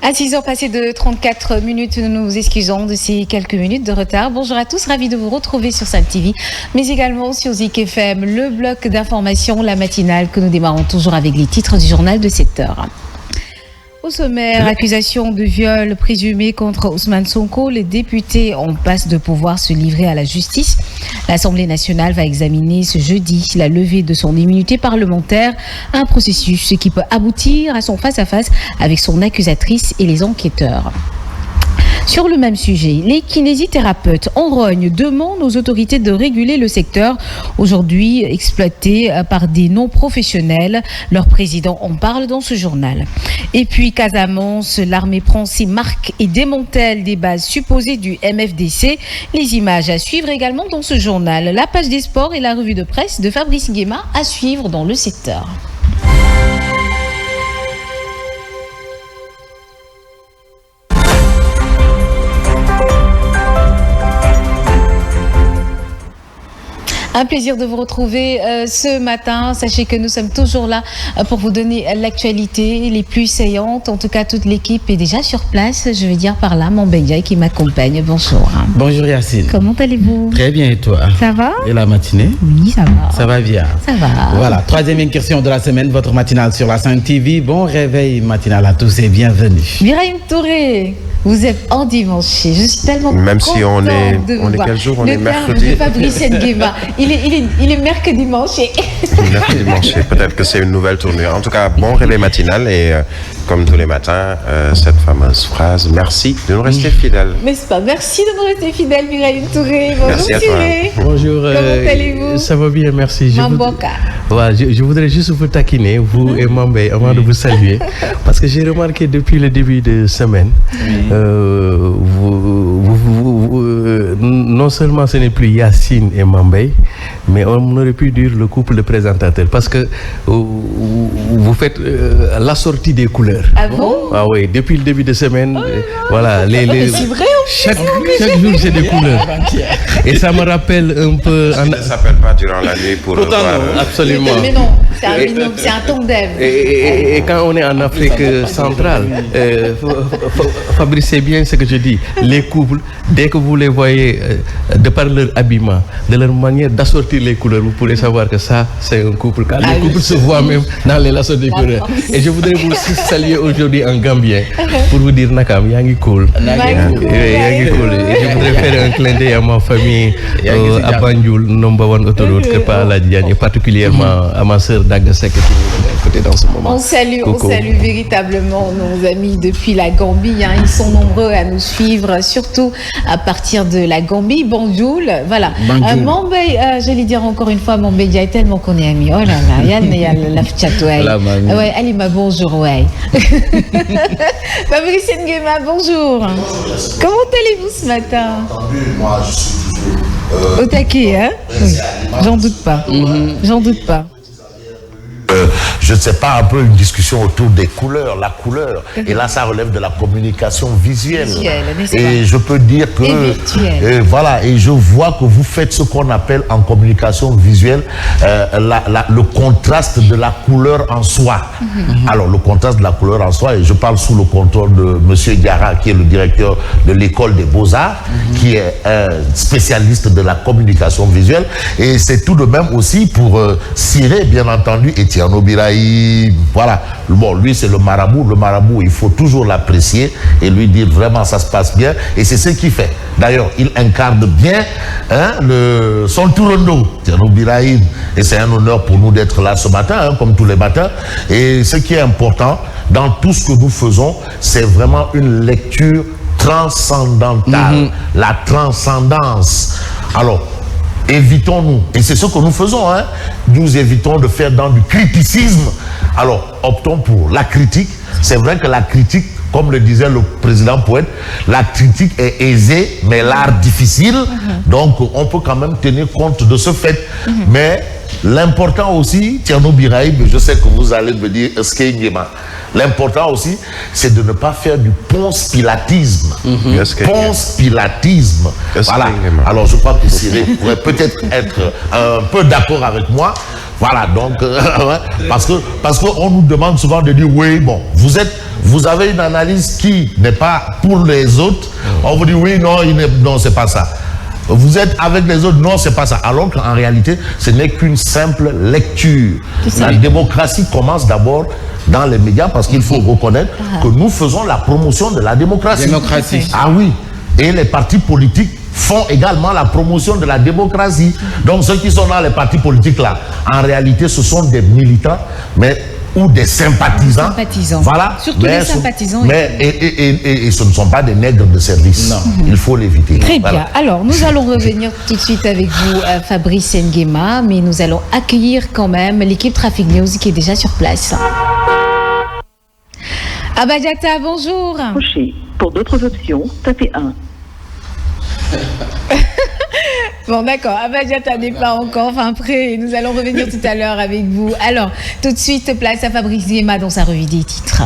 À 6h passées de 34 minutes, nous nous excusons de ces quelques minutes de retard. Bonjour à tous, ravi de vous retrouver sur Sam TV, mais également sur Zik FM, le bloc d'information, la matinale que nous démarrons toujours avec les titres du journal de 7h. Au sommaire, accusation de viol présumé contre Ousmane Sonko. Les députés en passe de pouvoir se livrer à la justice. L'Assemblée nationale va examiner ce jeudi la levée de son immunité parlementaire, un processus qui peut aboutir à son face-à-face avec son accusatrice et les enquêteurs. Sur le même sujet, les kinésithérapeutes en rogne demandent aux autorités de réguler le secteur, aujourd'hui exploité par des non-professionnels. Leur président en parle dans ce journal. Et puis, Casamance, l'armée prend ses marques et démantèle des bases supposées du MFDC. Les images à suivre également dans ce journal. La page des sports et la revue de presse de Fabrice Nguema à suivre dans le secteur. Un plaisir de vous retrouver ce matin. Sachez que nous sommes toujours là pour vous donner l'actualité, les plus saillantes. En tout cas, toute l'équipe est déjà sur place. Je vais dire par là, mon Benjaï qui m'accompagne. Bonjour. Bonjour Yacine. Comment allez-vous? Très bien, et toi? Ça va? Et la matinée? Oui, ça va. Ça va bien? Ça va. Voilà, troisième question de la semaine, votre matinale sur la 5 TV. Bon réveil matinal à tous et bienvenue. Birahim Touré, vous êtes en dimanche. Je suis tellement même si on est voir. Quel jour? On le est mercredi. Le père de Fabrice Nguema. Il est mercredi dimanche. Mercredi dimanche, peut-être que c'est une nouvelle tournure. En tout cas, bon réveil matinal et comme tous les matins, cette fameuse phrase, merci de nous rester fidèles. N'est-ce pas? Merci de nous rester fidèles, Birahim Touré. Bonjour, merci à Thierry. toi. Bonjour. Comment allez-vous? Ça va bien, merci. Je voudrais juste vous taquiner, vous et Mambé, avant de vous saluer, parce que j'ai remarqué depuis le début de semaine, non seulement ce n'est plus Yacine et Mambé, mais on aurait pu dire le couple de présentateurs, parce que vous faites la sortie des couleurs. Ah bon? Ah oui, depuis le début de semaine, voilà. C'est vrai, chaque jour, c'est des couleurs. Et ça me rappelle un peu... Ça ne s'appelle pas durant la nuit pour pourtant, voir... non, absolument. Mais non, c'est un tandem. Et quand on est en Afrique centrale, Fabrice, c'est bien ce que je dis. Les couples, dès que vous les voyez, de par leur habillement, de leur manière d'assortir les couleurs, vous pourrez savoir que ça, c'est un couple. Car les couples se voient même dans les lassos des couleurs. Et je voudrais vous saluer aujourd'hui en gambien pour vous dire Nakam, Yangi cool. Yangi cool. Et je voudrais faire un clin d'œil à ma famille, à Banjul, number one autoroute, que par la Diane, et particulièrement à ma sœur Dagasek qui est côté dans ce moment. On salue véritablement nos amis depuis la Gambie. Ils sont nombreux à nous suivre, surtout à partir de la Gambie. Banjul, voilà. Mambé, j'allais dire encore une fois, Mambé, il y a tellement qu'on est amis. Oh là là, il y a la fchatouaille. Ouais, Alima, bonjour, ouais. Fabrice Nguema, bonjour. Comment allez-vous ce matin? Moi, je suis toujours... au taquet, hein? Oui. J'en doute pas. J'en doute pas. Je ne sais pas, un peu une discussion autour des couleurs, la couleur. Et là, ça relève de la communication visuelle. Et je peux dire que... voilà, et je vois que vous faites ce qu'on appelle en communication visuelle le contraste de la couleur en soi. Alors, le contraste de la couleur en soi, et je parle sous le contrôle de M. Diarra, qui est le directeur de l'école des Beaux-Arts, qui est un spécialiste de la communication visuelle. Et c'est tout de même aussi pour cirer, bien entendu, Etienne Birahim, voilà. Bon, lui, c'est le marabout. Le marabout, il faut toujours l'apprécier et lui dire vraiment ça se passe bien. Et c'est ce qu'il fait. D'ailleurs, il incarne bien son tourneau, Etienne Birahim. Et c'est un honneur pour nous d'être là ce matin, comme tous les matins. Et ce qui est important dans tout ce que nous faisons, c'est vraiment une lecture transcendantale. La transcendance. Alors, évitons-nous, et c'est ce que nous faisons, nous évitons de faire dans du criticisme. Alors, optons pour la critique. C'est vrai que la critique, comme le disait le président Poète, la critique est aisée, mais l'art difficile. Donc, on peut quand même tenir compte de ce fait. Mais l'important aussi, Thierno Birahim, je sais que vous allez me dire, l'important aussi, c'est de ne pas faire du ponce-pilatisme. Ponce-pilatisme. Voilà. Alors, je crois que Cyril pourrait peut-être être un peu d'accord avec moi. Voilà, donc, parce qu'on nous demande souvent de dire, oui, bon, vous avez une analyse qui n'est pas pour les autres. On vous dit, oui, non, c'est pas ça. Vous êtes avec les autres, non, c'est pas ça. Alors qu'en réalité, ce n'est qu'une simple lecture. La démocratie commence d'abord dans les médias parce qu'il faut reconnaître que nous faisons la promotion de la démocratie. Ah oui. Et les partis politiques font également la promotion de la démocratie. Donc ceux qui sont dans les partis politiques là, en réalité, ce sont des militants, ou des sympathisants. Voilà. Surtout des sympathisants. Et ce ne sont pas des nègres de service. Non. Il faut l'éviter. Très bien. Alors, nous allons revenir tout de suite avec vous, Fabrice Nguema, mais nous allons accueillir quand même l'équipe Traffic News qui est déjà sur place. Abadiata, bonjour. Pour d'autres options, tapez 1. Bon, d'accord. Abadiata n'est pas encore prêt. Nous allons revenir tout à l'heure avec vous. Alors, tout de suite, place à Fabrice Nguema dans sa revue des titres.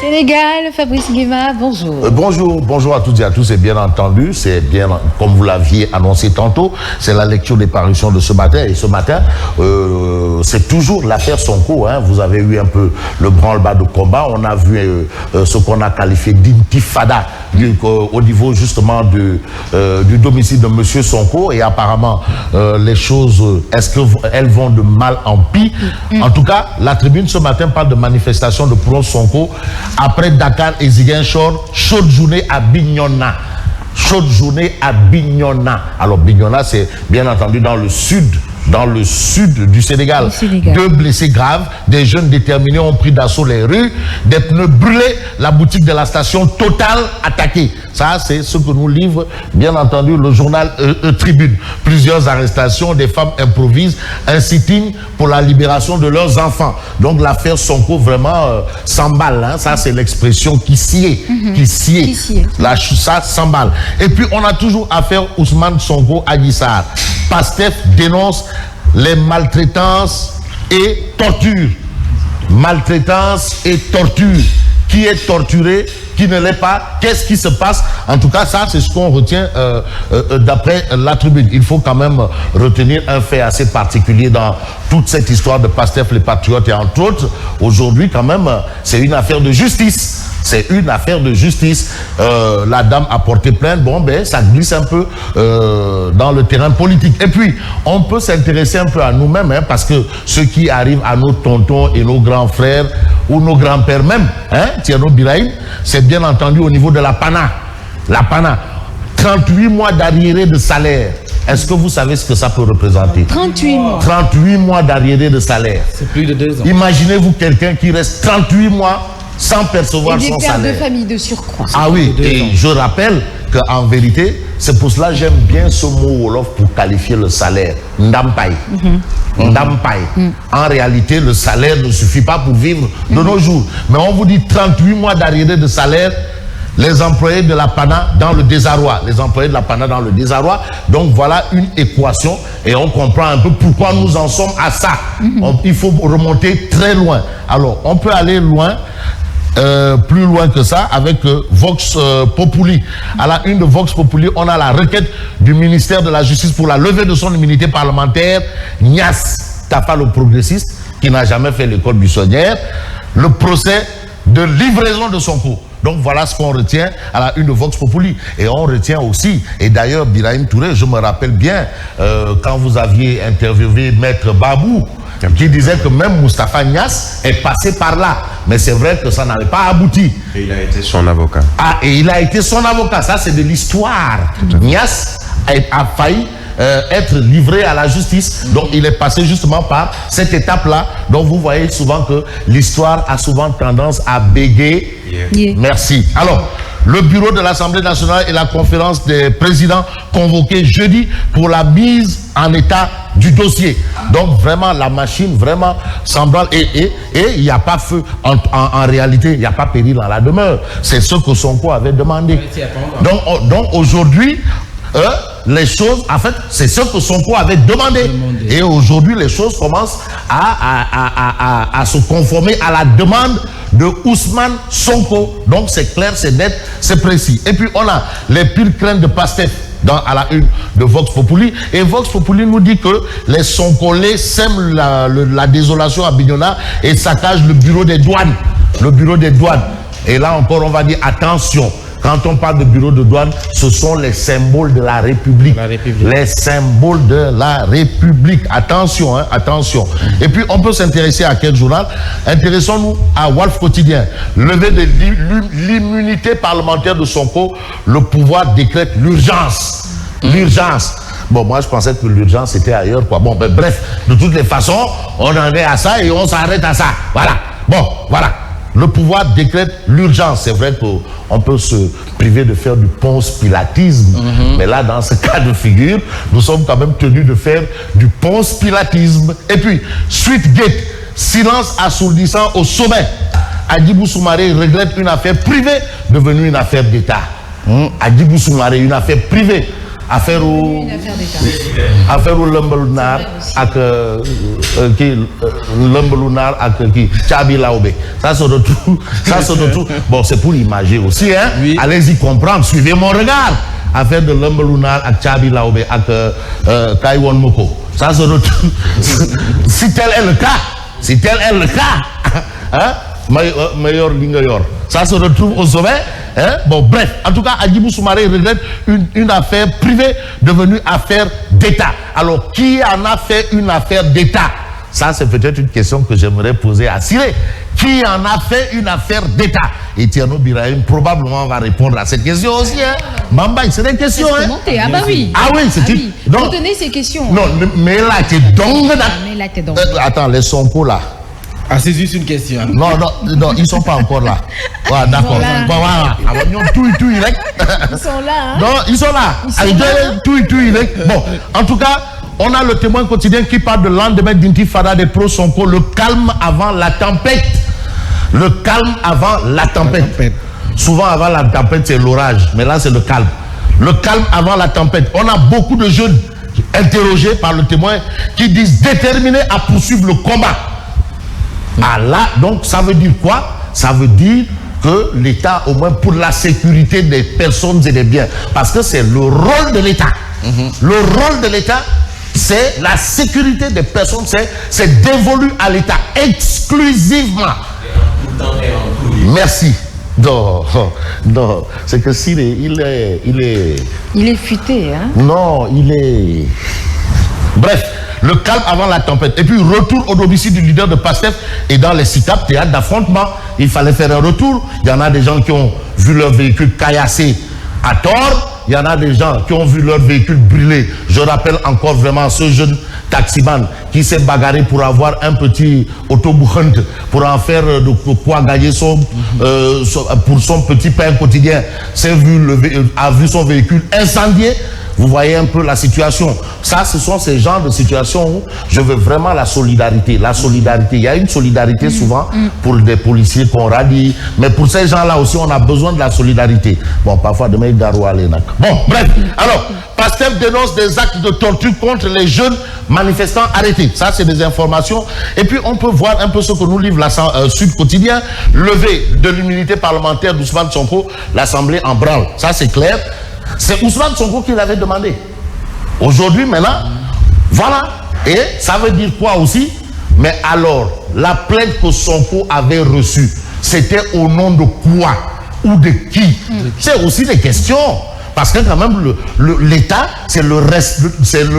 Sénégal, Fabrice Nguema, bonjour. Bonjour à toutes et à tous, et bien entendu, c'est bien, comme vous l'aviez annoncé tantôt, c'est la lecture des parutions de ce matin, et ce matin, c'est toujours l'affaire Sonko, hein. Vous avez eu un peu le branle-bas de combat, on a vu ce qu'on a qualifié d'intifada au niveau justement du domicile de monsieur Sonko, et apparemment les choses, est-ce qu'elles vont de mal en pis? En tout cas, la tribune ce matin parle de manifestation de pro Sonko après Dakar et Ziguinchor, chaude journée à Bignona. Chaude journée à Bignona. Alors Bignona, c'est bien entendu dans le sud du Sénégal. 2 blessés graves, des jeunes déterminés ont pris d'assaut les rues, des pneus brûlés, la boutique de la station Total attaquée. Ça, c'est ce que nous livre, bien entendu, le journal Tribune. Plusieurs arrestations, des femmes improvisent un sitting pour la libération de leurs enfants. Donc l'affaire Sonko vraiment s'emballe. Hein. Ça, c'est l'expression qui sied. Ça s'emballe. Et puis, on a toujours affaire Ousmane Sonko Adji Sarr. Pastef dénonce les maltraitances et tortures. Maltraitance et torture. Qui est torturé, qui ne l'est pas, qu'est-ce qui se passe? En tout cas, ça, c'est ce qu'on retient d'après la tribune. Il faut quand même retenir un fait assez particulier dans toute cette histoire de Pastef, les patriotes, et entre autres, aujourd'hui, quand même, c'est une affaire de justice. C'est une affaire de justice. La dame a porté plainte. Bon, ben, ça glisse un peu dans le terrain politique. Et puis, on peut s'intéresser un peu à nous-mêmes, hein, parce que ce qui arrive à nos tontons et nos grands frères, ou nos grands-pères même, hein, Thierno Birahim, c'est bien entendu au niveau de la PANA. La PANA. 38 mois d'arriéré de salaire. Est-ce que vous savez ce que ça peut représenter? 38 mois. 38 mois d'arriéré de salaire. C'est plus de 2 ans. Imaginez-vous quelqu'un qui reste 38 mois sans percevoir son salaire. Et des pères de famille de surcroît. Ah oui, et je rappelle qu'en vérité, c'est pour cela que j'aime bien ce mot wolof pour qualifier le salaire. Ndampay. Ndampay. En réalité, le salaire ne suffit pas pour vivre de nos jours. Mais on vous dit 38 mois d'arriéré de salaire, les employés de la PANA dans le désarroi. Les employés de la PANA dans le désarroi. Donc voilà une équation et on comprend un peu pourquoi nous en sommes à ça. Il faut remonter très loin. Alors, on peut aller loin. Plus loin que ça avec Vox Populi. À la une de Vox Populi, on a la requête du ministère de la Justice pour la levée de son immunité parlementaire. Nias Tafa, le progressiste, qui n'a jamais fait l'école buissonnière, le procès de livraison de son cours. Donc voilà ce qu'on retient à la une de Vox Populi. Et on retient aussi, et d'ailleurs Birahim Touré, je me rappelle bien, quand vous aviez interviewé Maître Babou, qui disait que même Moustapha Niasse est passé par là. Mais c'est vrai que ça n'avait pas abouti. Et il a été son avocat. Ah, et il a été son avocat. Ça, c'est de l'histoire. Niasse a failli être livré à la justice. Donc, il est passé justement par cette étape-là. Donc, vous voyez souvent que l'histoire a souvent tendance à bégayer. Merci. Alors, le bureau de l'Assemblée nationale et la conférence des présidents convoqués jeudi pour la mise en état du dossier. Donc vraiment la machine vraiment semblable et il n'y a pas feu. En réalité, il n'y a pas péril dans la demeure. C'est ce que Sonko avait demandé. Donc aujourd'hui, les choses, en fait, c'est ce que Sonko avait demandé. Et aujourd'hui, les choses commencent à se conformer à la demande de Ousmane Sonko. Donc c'est clair, c'est net, c'est précis. Et puis on a les pires craintes de Pastef. à la une de Vox Populi. Et Vox Populi nous dit que les Sonkolais sèment la désolation à Bignona et saccagent le bureau des douanes. Le bureau des douanes. Et là encore, on va dire attention. Quand on parle de bureau de douane, ce sont les symboles de la République. Les symboles de la République. Attention, hein, attention. Et puis, on peut s'intéresser à quel journal? Intéressons-nous à Walf Quotidien. Levée de l'immunité parlementaire de Sonko, le pouvoir décrète l'urgence. L'urgence. Bon, moi, je pensais que l'urgence était ailleurs, quoi. Bon, ben, bref, de toutes les façons, on en est à ça et on s'arrête à ça. Voilà. Bon, voilà. Le pouvoir décrète l'urgence. C'est vrai qu'on peut se priver de faire du ponce-pilatisme. Mais là, dans ce cas de figure, nous sommes quand même tenus de faire du ponce-pilatisme. Et puis, Suite Gate, silence assourdissant au sommet. Hadjibou Soumaré regrette une affaire privée devenue une affaire d'État. Hadjibou Soumaré, une affaire privée. Affaire au Lembelunar avec Lembelunar avec qui Tchabi Laobé. Ça se retrouve. Bon, c'est pour l'imager aussi, hein. Oui. Allez-y comprendre, suivez mon regard. Affaire de Lembelunar avec Tchabi Laobé avec Kaiwon Moko. Ça se retrouve. Si tel est le cas, hein, meilleur Lingayor. Ça se retrouve au sommet. Hein? Bon, bref, en tout cas, Hadjibou Soumaré regrette une affaire privée devenue affaire d'État. Alors, qui en a fait une affaire d'État? Ça, c'est peut-être une question que j'aimerais poser à Siré. Qui en a fait une affaire d'État? Et Tierno Birahim probablement va répondre à cette question aussi. Hein? Mambay, c'est des questions. Hein? Ah bah oui. Ah oui, c'est oui. Vous donnez ces questions. Non, mais là, t'es donc. Attends, les Sonko là. Ah, c'est juste une question. Non, ils ne sont pas encore là. Ouais, d'accord. Bon, voilà. Ils sont là. Hein? Non, ils sont là. Bon, en tout cas, on a le Témoin quotidien qui parle de lendemain d'intifada des pro-Sonko, le calme avant la tempête. Le calme avant la tempête. Souvent, avant la tempête, c'est l'orage. Mais là, c'est le calme. Le calme avant la tempête. On a beaucoup de jeunes interrogés par le Témoin qui disent déterminés à poursuivre le combat. Ah là, donc ça veut dire quoi? Ça veut dire que l'État, au moins pour la sécurité des personnes et des biens, parce que c'est le rôle de l'État. Le rôle de l'État, c'est la sécurité des personnes, c'est dévolu à l'État exclusivement. Merci. Non, c'est que s'il est, il est futé, hein? Non, il est... Bref. Le calme avant la tempête. Et puis, retour au domicile du leader de PASTEF et dans les CITAP, théâtre d'affrontement. Il fallait faire un retour. Il y en a des gens qui ont vu leur véhicule caillassé à tort. Il y en a des gens qui ont vu leur véhicule brûler. Je rappelle encore vraiment ce jeune taximan qui s'est bagarré pour avoir un petit autobus pour en faire de quoi gagner pour son petit pain quotidien. A vu son véhicule incendié. Vous voyez un peu la situation. Ça, ce sont ces genres de situations où je veux vraiment la solidarité. La solidarité. Il y a une solidarité souvent pour des policiers qu'on radie. Mais pour ces gens-là aussi, on a besoin de la solidarité. Bon, parfois, demain, il doit aller. Bon, bref. Alors, PASTEF dénonce des actes de torture contre les jeunes manifestants arrêtés. Ça, c'est des informations. Et puis, on peut voir un peu ce que nous livre la Sud Quotidien. Levée de l'immunité parlementaire d'Ousmane Sonko, l'Assemblée en branle. Ça, c'est clair. C'est Ousmane Sonko qui l'avait demandé. Aujourd'hui, maintenant, voilà. Et ça veut dire quoi aussi? Mais alors, la plainte que Sonko avait reçue, c'était au nom de quoi? Ou de qui? C'est aussi des questions. Parce que quand même, l'État, c'est le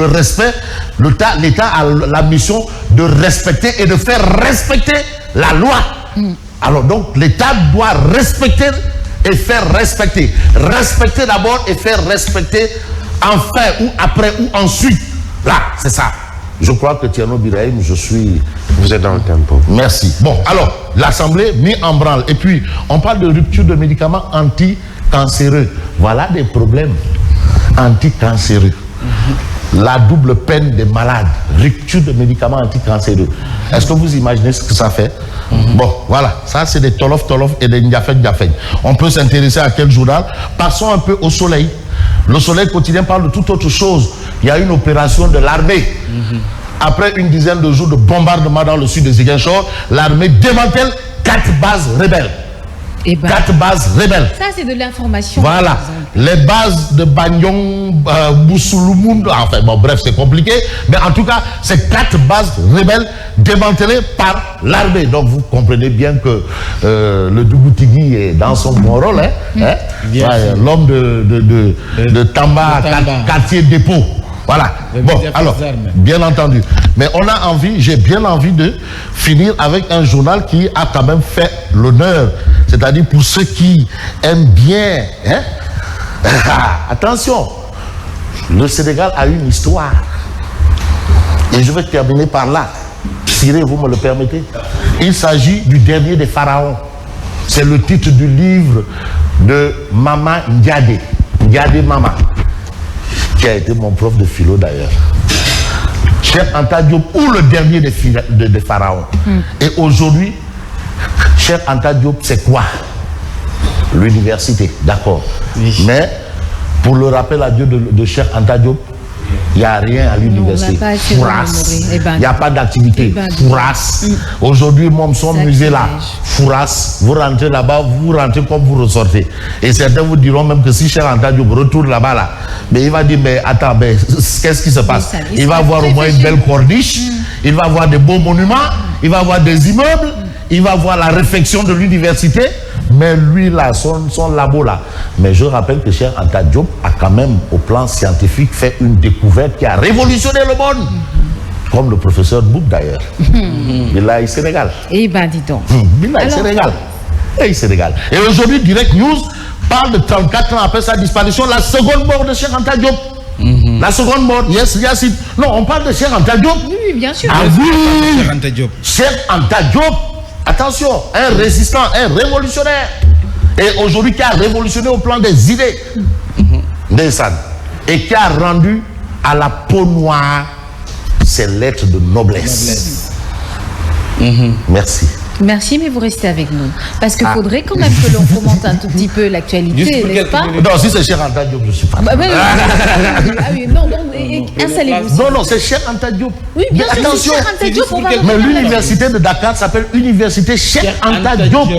respect. L'État a la mission de respecter et de faire respecter la loi. Alors donc, l'État doit respecter et faire respecter. Respecter d'abord et faire respecter enfin ou après ou ensuite. Là, c'est ça. Je crois que Tierno Birahim, Vous êtes dans le tempo. Merci. Bon, alors, l'Assemblée mis en branle. Et puis, on parle de rupture de médicaments anti-cancéreux. Voilà des problèmes anti-cancéreux. La double peine des malades. Rupture de médicaments anti-cancéreux. Est-ce que vous imaginez ce que ça fait? Bon, voilà. Ça, c'est des tolof et des ndiafek. On peut s'intéresser à quel journal? Passons un peu au Soleil. Le Soleil quotidien parle de toute autre chose. Il y a une opération de l'armée. Après une dizaine de jours de bombardement dans le sud de Ziguinchor, l'armée démantèle 4 bases rebelles. 4 bases rebelles. Ça, c'est de l'information. Voilà. Les bases de Bagnon, Boussouloumoun, enfin bon, bref, c'est compliqué. Mais en tout cas, c'est 4 bases rebelles démantelées par l'armée. Donc vous comprenez bien que le Douboutigui est dans son bon rôle. L'homme de Tamba, quartier dépôt. Voilà. Bon, alors, bien entendu. Mais j'ai bien envie de finir avec un journal qui a quand même fait l'honneur. C'est-à-dire pour ceux qui aiment bien. Attention, le Sénégal a une histoire. Et je vais terminer par là. Siré, vous me le permettez? Il s'agit du dernier des pharaons. C'est le titre du livre de Mama Ndiadé. Ndiadé Mama, qui a été mon prof de philo d'ailleurs. Cheikh Anta Diop, ou le dernier des pharaons. Et aujourd'hui, Cheikh Anta Diop, c'est quoi? L'université, d'accord. Oui. Mais pour le rappel à Dieu de Cheikh Anta Diop, il n'y a rien à l'université. Fouras. Il n'y a pas d'activité. Fouras. Aujourd'hui, mon musée là, Fouras, vous rentrez là-bas, vous rentrez comme vous ressortez. Et certains vous diront même que si Cheikh Anta Diop retourne là-bas, là, mais il va dire, mais attends, mais qu'est-ce qui se passe? Il va avoir au moins une belle corniche, il va avoir des beaux monuments, il va avoir des immeubles, il va voir la réfection de l'université. Mais lui là, son labo là. Mais je rappelle que Cheikh Anta Diop a quand même au plan scientifique fait une découverte qui a révolutionné le monde. Comme le professeur Boub d'ailleurs. Billahi Sénégal. Eh ben dis donc. Billahi Sénégal. Et Sénégal. Et aujourd'hui, Direct News parle de 34 ans après sa disparition, la seconde mort de Cheikh Anta Diop. La seconde mort, yes, Yacine. Non, on parle de Cheikh Anta Diop. Oui, bien sûr. Ah oui, Cheikh Anta Diop. Cheikh Anta Diop. Attention, un résistant, un révolutionnaire. Et aujourd'hui, qui a révolutionné au plan des idées. Ndeyssan. Et qui a rendu à la peau noire ses lettres de noblesse. Merci. Merci, mais vous restez avec nous. Parce qu'il faudrait quand même que l'on commente un tout petit peu l'actualité, n'est-ce pas? Non, si c'est Cheikh Anta Diop, je ne suis pas. Installez-vous. Non, c'est Cheikh Anta Diop. Oui, bien sûr, attention. Cheikh Anta Diop, mais l'université de Dakar s'appelle Université Cheikh Anta Diop.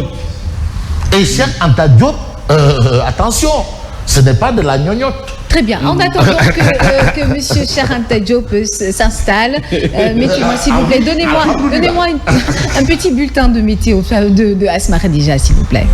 Et Cheikh Anta Diop, attention, ce n'est pas de la gnognotte. Très bien. En attendant que M. Cheikh Anta Diop s'installe, mettez-moi s'il vous plaît, donnez-moi un petit bulletin de météo de Asma Khadija, s'il vous plaît.